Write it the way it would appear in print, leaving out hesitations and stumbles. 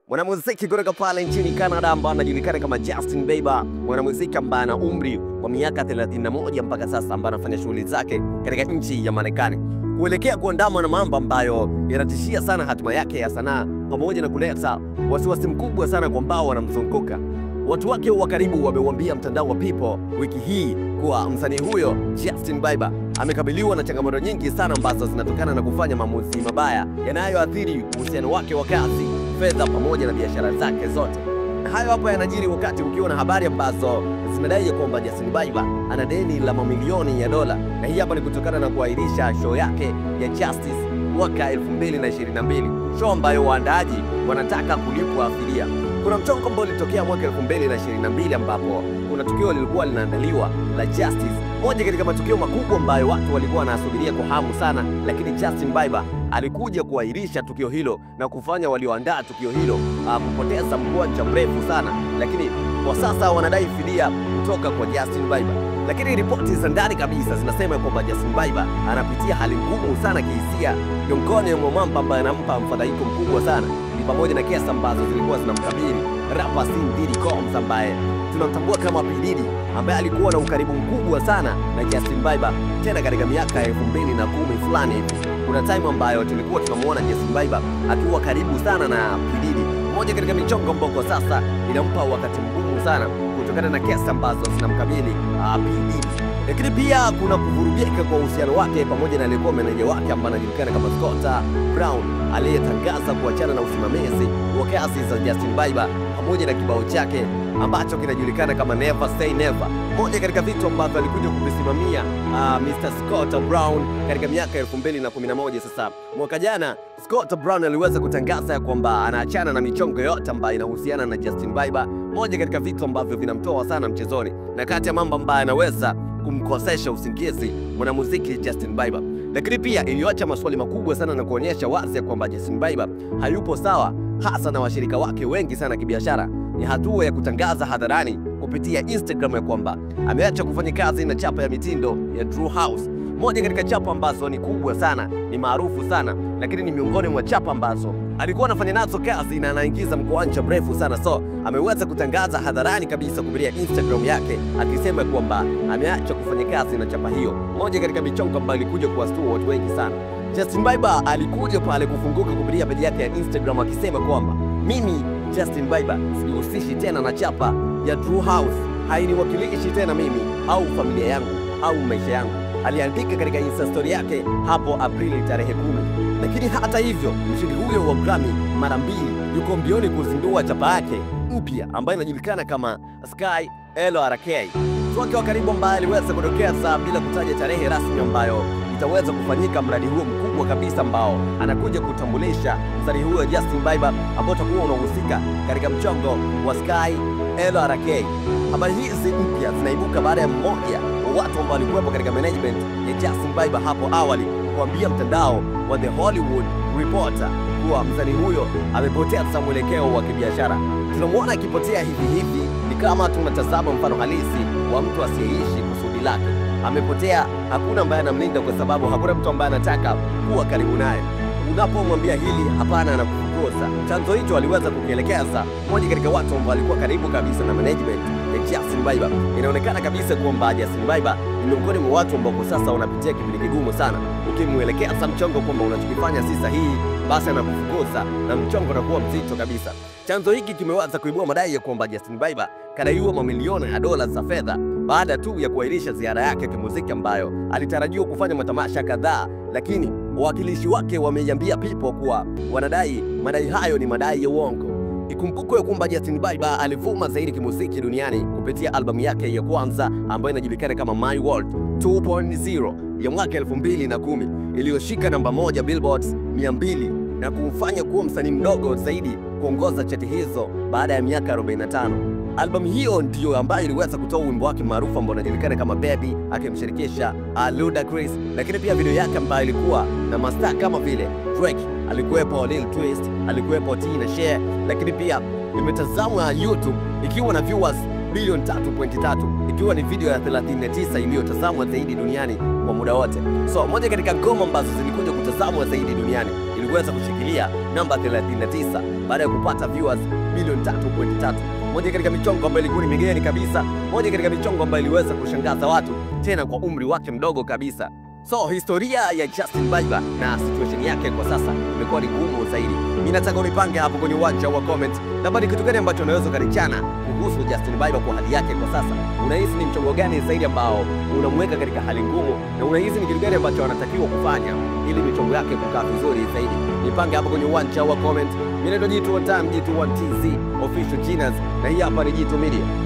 Mwanamuziki kutoka pale nchini Canada ambaye anajulikana kama Justin Bieber, mwanamuziki ambaye ana umri wa miaka 31 mpaka sasa, ambaye anafanya shughuli zake katika nchi ya Marekani, kuelekea kuandamwa na mambo ambayo yanatishia sana hatima yake ya sanaa, pamoja na kuleta wasiwasi mkubwa sana kwa ambao wanamzunguka. Watu wake wa karibu wameuambia mtandao wa People wiki hii kuwa msanii huyo Justin Bieber amekabiliwa na changamoto nyingi sana ambazo zinatokana na kufanya maamuzi mabaya yanayoathiri uhusiano wake wa kazi, fedha pamoja na biashara zake zote. Hayo hapa yanajiri wakati ukiwa na habari ambazo zinadai kwamba Justin Bieber ana deni la mamilioni ya dola, na hii hapa ni kutokana na kuahirisha show yake ya Justice mwaka 2022, show ambayo waandaaji wanataka kulipwa fidia. Kuna mchongo ambao ulitokea mwaka 2022 ambapo kuna tukio lilikuwa linaandaliwa la Justice, moja katika matukio makubwa ambayo watu walikuwa wanasubiria kwa hamu sana, lakini Justin Bieber alikuja kuahirisha tukio hilo na kufanya walioandaa tukio hilo kupoteza mkwanja mrefu sana, lakini kwa sasa wanadai fidia kutoka kwa Justin Bieber. Lakini ripoti za ndani kabisa zinasema kwamba Justin Bieber anapitia hali ngumu sana kihisia. Miongoni mwa mambo ambayo yanampa mfadhaiko mkubwa sana ni pamoja na kesi ambazo zilikuwa zinamkabili rapper Diddy Combs, ambaye tunamtambua kama P Diddy, ambaye alikuwa na ukaribu mkubwa sana na Justin Bieber tena katika miaka ya 2010 fulani hivi. Kuna time ambayo tulikuwa tunamuona Justin Bieber akiwa karibu sana na P Diddy, moja katika michongo ambayo kwa sasa inampa wakati mgumu sana kutokana na kesi ambazo zinamkabili P Diddy. Lakini pia kuna kuvurugika kwa uhusiano wake pamoja na aliyekuwa meneja wake ambaye anajulikana kama Scott Brown, aliyetangaza kuachana na usimamizi wa kazi za Justin Bieber pamoja na kibao chake ambacho kinajulikana kama Never Say Never, moja katika vitu ambavyo alikuja kuvisimamia Mr. Scott Brown katika miaka 2011. Sasa mwaka jana Scott Brown aliweza kutangaza kwamba anaachana na michongo yote ambayo inahusiana na Justin Bieber, moja katika vitu ambavyo vinamtoa sana mchezoni na kati ya mambo ambayo anaweza kumkosesha usingizi mwanamuziki Justin Bieber. Lakini pia iliacha maswali makubwa sana na kuonyesha wazi kwamba Justin Bieber hayupo sawa, hasa na washirika wake wengi sana kibiashara. Ni hatua ya kutangaza hadharani kupitia Instagram ya kwamba ameacha kufanya kazi na chapa ya mitindo ya Drew House, moja katika chapa ambazo ni kubwa sana, ni maarufu sana, lakini ni miongoni mwa chapa ambazo alikuwa anafanya nazo kazi na anaingiza mkwanja mrefu sana. So ameweza kutangaza hadharani kabisa kupitia Instagram yake akisema kwamba ameacha kufanya kazi na chapa hiyo, moja katika michongo ambayo ilikuja kuwastua watu wengi sana. Justin Bieber alikuja pale kufunguka kupitia page yake ya Instagram akisema kwamba mimi Justin Bieber sijihusishi tena na chapa ya Drew House, hainiwakilishi tena mimi au familia yangu au maisha yangu, aliandika katika Insta story yake hapo Aprili tarehe 10. Lakini hata hivyo, mshindi huyo wa Grammy mara 2 yuko mbioni kuzindua chapa yake mpya ambayo inajulikana kama Sky LRK. Mtu wake wa karibu ambaye aliweza kudokeza bila kutaja tarehe rasmi ambayo itaweza kufanyika mradi huo mkubwa kabisa ambao anakuja kutambulisha msanii huyo Justin Bieber, ambao utakuwa unahusika katika mchongo wa Sky LRK. Habari hizi mpya zinaibuka baada ya mmoja wa watu ambao walikuwepo katika management ya Justin Bieber hapo awali kuambia mtandao wa The Hollywood Reporter kuwa msanii huyo amepoteza mwelekeo wa kibiashara. Tunamwona akipotea hivi ni kama tunatazama mfano halisi wa mtu asiyeishi kusudi lake. Amepotea, hakuna ambaye anamlinda kwa sababu hakuna mtu ambaye anataka kuwa karibu naye. Unapomwambia hili hapana, anakufukuza. Chanzo hicho aliweza kukielekeza mmoja katika watu ambao walikuwa karibu kabisa na management ya Justin Bieber. Inaonekana kabisa kwamba Justin Bieber ni miongoni mwa watu ambao kwa sasa wanapitia kipindi kigumu sana. Ukimwelekeza mchongo kwamba unachokifanya si sahihi, basi anakufukuza na mchongo unakuwa mzito kabisa. Chanzo hiki kimeweza kuibua madai ya kwamba Justin Bieber kadaiwa mamilioni ya dola za fedha baada tu ya kuahirisha ziara yake kimuziki ambayo alitarajiwa kufanya matamasha kadhaa, lakini wawakilishi wake wameiambia People kuwa wanadai madai hayo ni madai ya uongo. Ikumbukwe kwamba Justin Bieber alivuma zaidi kimuziki duniani kupitia albamu yake ya kwanza ambayo inajulikana kama My World 2.0 ya mwaka 2010 iliyoshika namba 1 Billboard 200 na kumfanya kuwa msanii mdogo zaidi kuongoza chati hizo baada ya miaka 45. Albamu hiyo ndiyo ambayo iliweza kutoa wimbo wake maarufu ambao unajulikana kama Baby akimshirikisha Ludacris, lakini pia video yake ambayo ilikuwa na mastaa kama vile Drake, alikuwepo Lil Twist, alikuwepo Tina Share, lakini pia imetazamwa YouTube ikiwa na viewers bilioni 3.3, ikiwa ni video ya 39 iliyotazamwa zaidi duniani kwa muda wote. So moja katika ngoma ambazo zilikuja kutazamwa zaidi duniani iliweza kushikilia namba 39 baada ya kupata viewers milioni 3.3. Moja katika michongo ambayo ilikuwa ni migeni kabisa, moja katika michongo ambayo iliweza kushangaza watu, tena kwa umri wake mdogo kabisa. So historia ya Justin Bieber na situation yake kwa sasa imekuwa ni ngumu zaidi. Mimi nataka unipange hapo kwenye uwanja wa comment, labda ni kitu gani ambacho unaweza karichana kuhusu Justin Bieber kwa hali yake kwa sasa. Unahisi ni mchongo gani zaidi ambao unamweka katika hali ngumu, na unahisi ni kitu gani ambacho anatakiwa kufanya ili michongo yake kukaa vizuri zaidi? Nipange hapo kwenye uwanja wa comment. Mimi naitwa Jitu One Time, Jitu One TZ official Genius, na hii hapa ni Jitu Media.